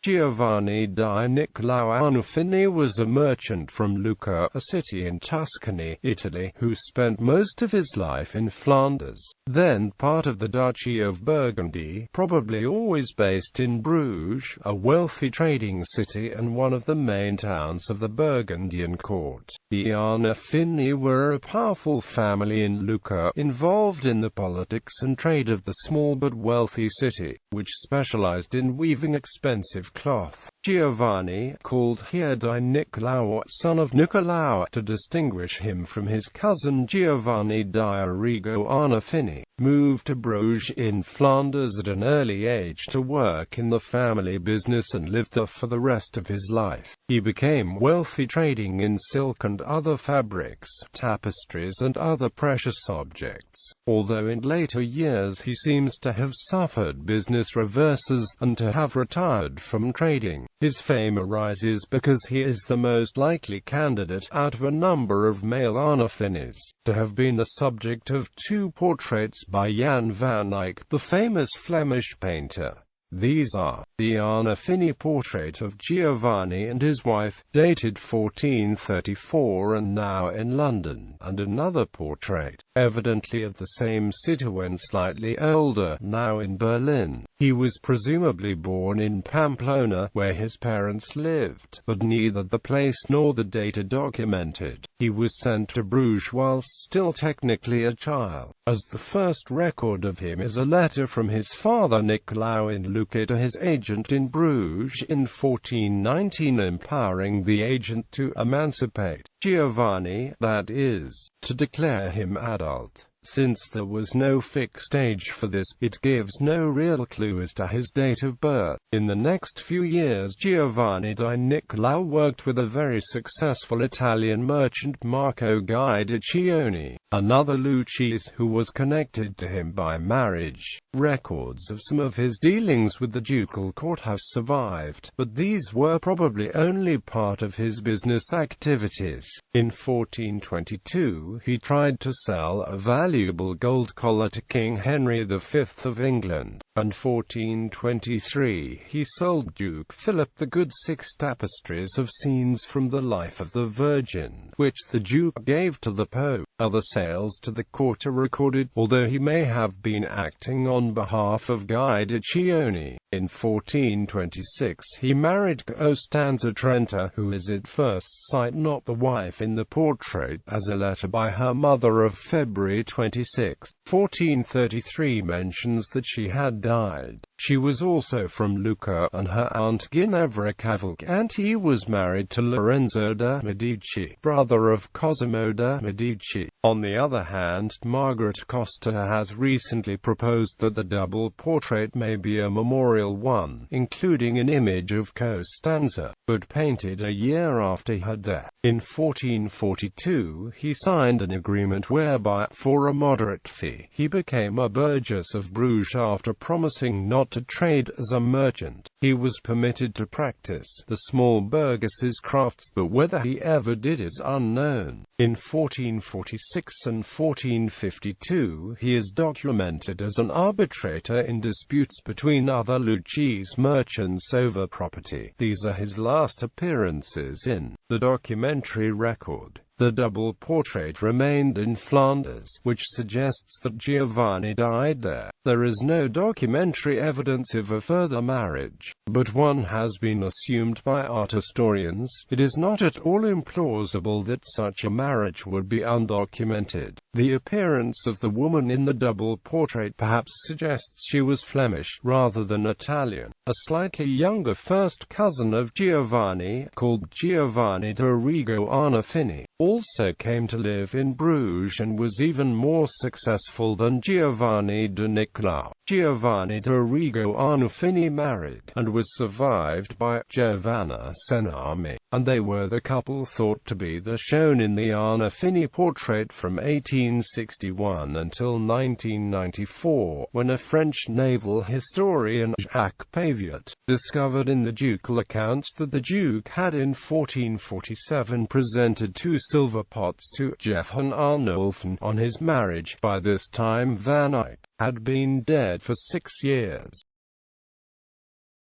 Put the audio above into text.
Giovanni di Niccolao Arnolfini was a merchant from Lucca, a city in Tuscany, Italy, who spent most of his life in Flanders, then part of the Duchy of Burgundy, probably always based in Bruges, a wealthy trading city and one of the main towns of the Burgundian court. The Arnolfini were a powerful family in Lucca, involved in the politics and trade of the small but wealthy city, which specialized in weaving expensive cloth. Giovanni, called here di Niccolao, son of Niccolao, to distinguish him from his cousin Giovanni di Arrigo Arnolfini, moved to Bruges in Flanders at an early age to work in the family business and lived there for the rest of his life. He became wealthy trading in silk and other fabrics, tapestries and other precious objects, although in later years he seems to have suffered business reverses and to have retired from trading. His fame arises because he is the most likely candidate, out of a number of male Arnolfinis, to have been the subject of two portraits by Jean van Eyck, the famous Flemish painter. These are the Arnolfini portrait of Giovanni and his wife, dated 1434 and now in London, and another portrait, evidently of the same citoyen slightly older, now in Berlin. He was presumably born in Pamplona, where his parents lived, but neither the place nor the date are documented. He was sent to Bruges whilst still technically a child, as the first record of him is a letter from his father Niccolao in Lucca to his agent in Bruges in 1419 empowering the agent to emancipate Giovanni, that is, to declare him adult. Since there was no fixed age for this, it gives no real clue as to his date of birth. In the next few years Giovanni di Niccolao worked with a very successful Italian merchant Marco Guidiccioni, another Lucchese who was connected to him by marriage. Records of some of his dealings with the ducal court have survived, but these were probably only part of his business activities. In 1422 he tried to sell a valuable gold collar to King Henry V of England, and 1423 he sold Duke Philip the Good 6 tapestries of scenes from the life of the Virgin, which the Duke gave to the Pope. Other sales to the court are recorded, although he may have been acting on behalf of Guidiccioni. In 1426 he married Costanza Trenta, who is at first sight not the wife in the portrait, as a letter by her mother of February 26, 1433 mentions that she had died. She was also from Lucca, and her aunt Ginevra Cavalcanti was married to Lorenzo de' Medici, brother of Cosimo de' Medici. On the other hand, Margaret Costa has recently proposed that the double portrait may be a memorial one, including an image of Costanza, but painted a year after her death. In 1442 he signed an agreement whereby, for a moderate fee, he became a burgess of Bruges after promising not to trade as a merchant. He was permitted to practice the small burgess's crafts, but whether he ever did is unknown. In 1446 and 1452 he is documented as an arbitrator in disputes between other Lucchese merchants over property. These are his last appearances in the documentary record. The double portrait remained in Flanders, which suggests that Giovanni died there. There is no documentary evidence of a further marriage, but one has been assumed by art historians. It is not at all implausible that such a marriage would be undocumented. The appearance of the woman in the double portrait perhaps suggests she was Flemish rather than Italian. A slightly younger first cousin of Giovanni, called Giovanni d'Arrigo Arnolfini, also came to live in Bruges and was even more successful than Giovanni de Niccolao. Giovanni d'Arrigo Arnolfini married, and was survived by Giovanna Senami, and they were the couple thought to be the shown in the Arnolfini portrait from 1861 until 1994, when a French naval historian, Jacques Paviot, discovered in the ducal accounts that the Duke had in 1447 presented 2 silver pots to Johannes Arnolfini on his marriage. By this time Van Eyck had been dead for 6 years.